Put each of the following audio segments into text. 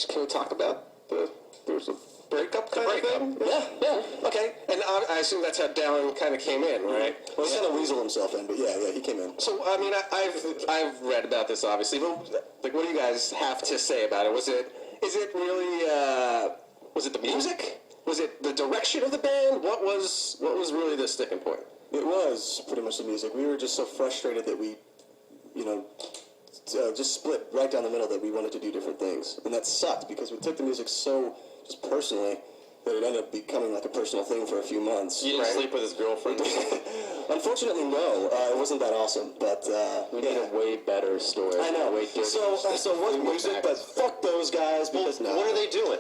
can we talk about there was a breakup kind of thing? Yeah. Okay, and I assume that's how Dallin kind of came in, right? Well, he kind of weaseled himself in, but yeah, he came in. So, I mean, I've read about this, obviously, but, like, what do you guys have to say about it? Is it really, was it the music? Was it the direction of the band? What was really the sticking point? It was pretty much the music. We were just so frustrated that we, just split right down the middle, that we wanted to do different things. And that sucked, because we took the music so just personally that it ended up becoming like a personal thing for a few months. You didn't sleep with his girlfriend? Unfortunately, no. It wasn't that awesome, but we need a way better story. I know. Way so what music? But fuck those guys, because what are they doing?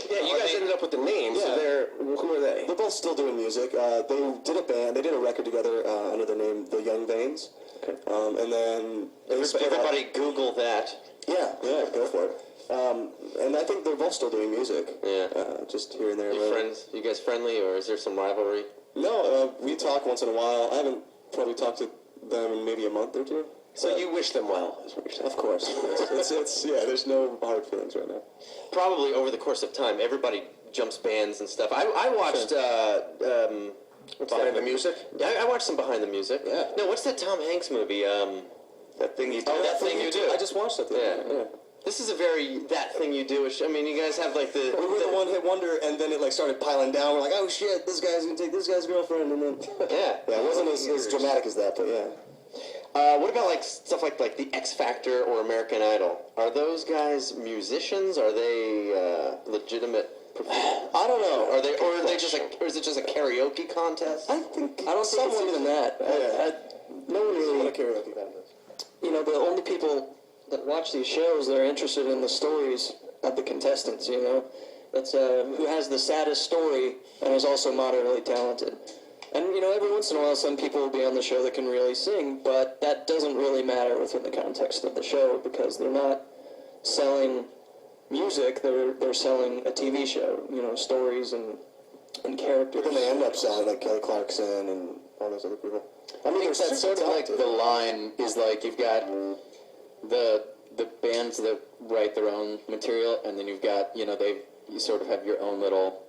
Yeah, you guys ended up with the names. Yeah. So who are they? They're both still doing music. They did a band. They did a record together under the name The Young Veins. Okay. And then everybody Google that. Yeah, go for it. And I think they're both still doing music. Yeah. Just here and there. You friends? You guys friendly, or is there some rivalry? No, we talk once in a while. I haven't probably talked to them in maybe a month or two. So you wish them well, is what you're saying. Of course. it's there's no hard feelings right now. Probably over the course of time, everybody jumps bands and stuff. I watched Behind the Music? Yeah, I watched some Behind the Music. Yeah. No, what's that Tom Hanks movie? That Thing You Do. Oh, That Thing You Do. I just watched that. Yeah. This is a very That Thing You Do-ish. I mean, you guys have like the... We were the one-hit wonder, and then it like started piling down. We're like, oh shit, this guy's gonna take this guy's girlfriend, and then... Yeah. Yeah, it wasn't as dramatic as that, but yeah. What about like stuff like the X Factor or American Idol? Are those guys musicians? Are they legitimate? I don't know. Are they, or are they just like, or is it just a karaoke contest? I don't think it's even that. No one really want a karaoke contest. The only people that watch these shows, they're interested in the stories of the contestants. That's who has the saddest story and is also moderately talented. And, every once in a while, some people will be on the show that can really sing, but that doesn't really matter within the context of the show, because they're not selling music, they're selling a TV show, stories and characters. But then they end up selling, like, Kelly Clarkson and all those other people. I mean, that's sort of like the line is like, you've got the bands that write their own material, and then you've got, you sort of have your own little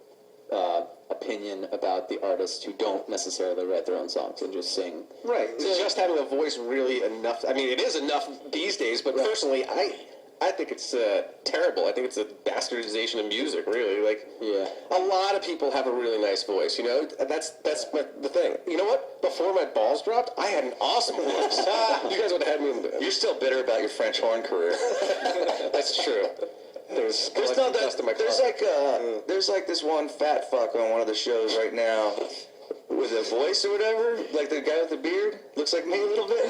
opinion about the artists who don't necessarily write their own songs and just sing. Right. Just having a voice really enough. I mean, it is enough these days, but personally, I think it's terrible. I think it's a bastardization of music, really. Like, a lot of people have a really nice voice, That's the thing. You know what? Before my balls dropped, I had an awesome voice. You guys would have had me in the... You're still bitter about your French horn career. That's true. There's like this one fat fuck on one of the shows right now with a voice or whatever, like the guy with the beard, looks like me a little bit.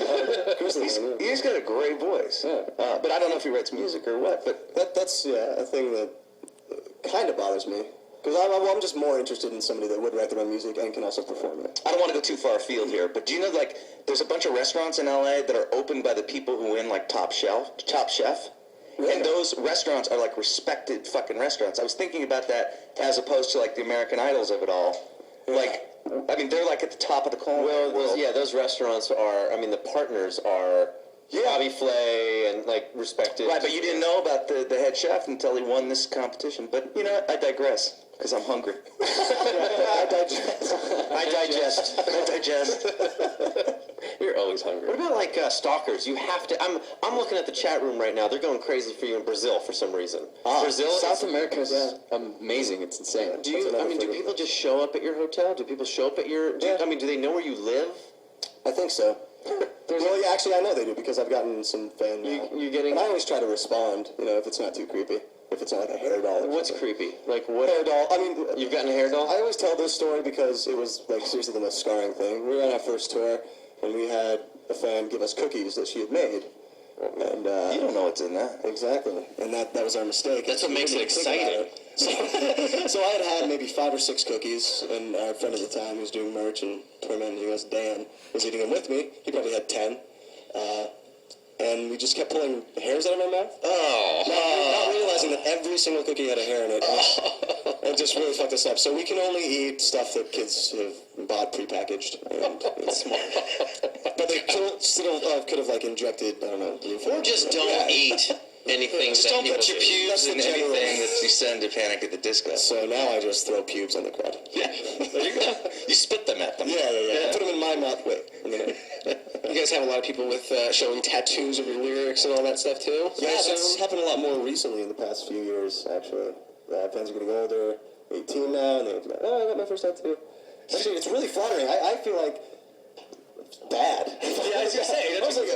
He's got a great voice, but I don't know if he writes music or what. But that's a thing that kind of bothers me, because I'm just more interested in somebody that would write their own music and can also perform it. I don't want to go too far afield here, but do you know, like, there's a bunch of restaurants in LA that are opened by the people who win, like, Top Chef. Really? And those restaurants are like respected fucking restaurants. I was thinking about that as opposed to like the American Idols of it all. Like, I mean, they're like at the top of the call. Well, those restaurants are. I mean, the partners are Bobby Flay and like respected. Right, but you didn't know about the head chef until he won this competition. But I digress because I'm hungry. I digest. You're always hungry. What about like stalkers? You have to. I'm looking at the chat room right now. They're going crazy for you in Brazil for some reason. Brazil, South America is amazing. It's insane. Do people just show up at your hotel? Do people show up at your? Do they know where you live? I think so. Well, actually, I know they do, because I've gotten some fan mail. And I always try to respond, if it's not too creepy. If it's not like a hair doll. What's creepy? Like what? Hair doll. I mean, you've gotten a hair doll? I always tell this story because it was like seriously the most scarring thing. We were on our first tour, and we had a fan give us cookies that she had made. And you don't know what's in that. Exactly. And that was our mistake. That's what makes it exciting. So I had maybe 5 or 6 cookies, and our friend at the time who was doing merch and torment, he goes, Dan, was eating them with me. He probably had 10. And we just kept pulling hairs out of my mouth. Not realizing that every single cookie had a hair in it. And it just really fucked us up. So we can only eat stuff that kids have bought prepackaged. And it's smart. But they still could have like injected, I don't know. Or just don't eat. anything. Just that don't put people your do. pubes in That's the general- anything that you send to Panic at the Disco. So now I just throw pubes on the crowd. Yeah, there you go. You spit them at them. Yeah. I put them in my mouth. Wait. You guys have a lot of people with showing tattoos of your lyrics and all that stuff too. Yeah, that's happened a lot more recently in the past few years, actually. Fans are getting older, 18 now, and they're like, oh, I got my first tattoo. Actually, it's really flattering. I feel like it's bad. Yeah, I was gonna say. I was like,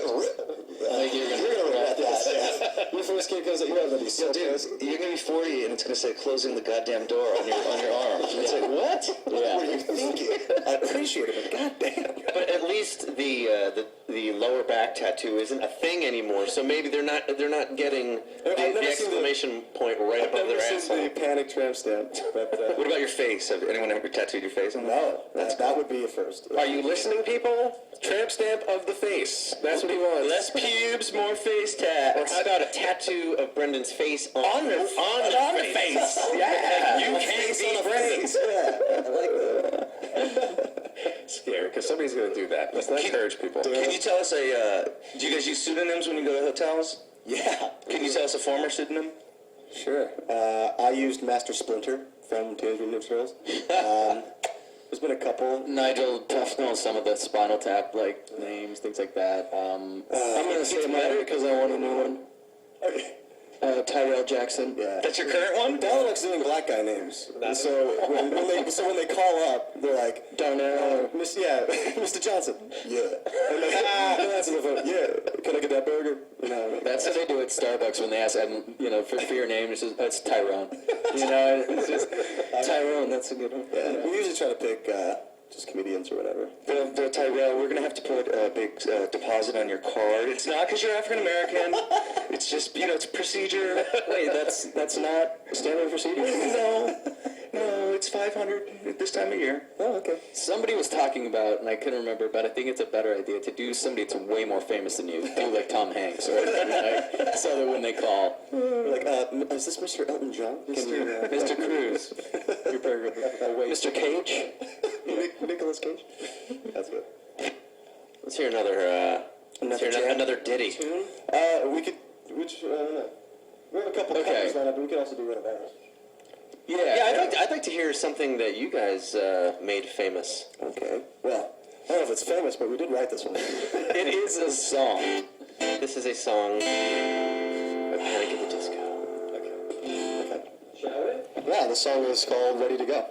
you're gonna regret that. Your first kid comes out, you're gonna be so Dude, pissed. you're gonna be 40 and it's gonna say closing the goddamn door on your arm. It's like, what? What were you thinking? I appreciate it, but goddamn. But at least the lower back tattoo isn't a thing anymore. So maybe they're not getting I've the never seen exclamation point right above their asshole. the Panic tramp stamp. But, What about your face? Have anyone ever tattooed your face on that? no, that would be a first. Are you listening, people? Tramp stamp of the face. That's what he wants. Less pubes, more face tats. Or how about a tattoo of Brendan's face on the face? Yeah, you can't be Brendan. Yeah, I like that. Scary, because somebody's going to do that. Let's not encourage people. Can you tell us do you guys use pseudonyms when you go to hotels? Yeah. Can you tell us a former pseudonym? Sure. I used Master Splinter from Teenage Mutant Ninja Turtles. There's been a couple. Nigel Tufnell, some of the Spinal Tap like names, things like that. I'm gonna say mine because I want a new one. Okay. Tyrell Jackson. Yeah. That's your current one? Dallin likes doing black guy names. So when they call up, they're like, Darnell. Mr. Johnson. Yeah. And then that's the phone. Yeah. Can I get that burger? You know what I mean? That's what they do at Starbucks when they ask, for your name. It's just it's Tyrone. It's just Tyrone, that's a good one. Yeah. We usually try to pick just comedians or whatever. The Tyrell, we're going to have to put a big deposit on your card. It's not because you're African American. It's just, it's a procedure. Wait, that's not standard procedure? No, it's $500 this time of year. Oh, okay. somebody was talking about, and I couldn't remember, but I think it's a better idea to do somebody that's way more famous than you. Do like Tom Hanks, or like, so that when they call, Like, is this Mr. Elton John? Mr. Cruz, your burger, Mr. Cage? Nicholas Cage? That's good. Let's hear another ditty. We could, we have a couple Okay. covers lined up, but we could also do one of ours. Yeah, I'd like to hear something that you guys made famous. Okay. Well, I don't know if it's famous, but we did write this one. it is a song. This is a song by Panic at the Disco. Okay. Shall we? Yeah, the song is called Ready to Go.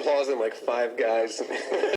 applause and like 5 guys.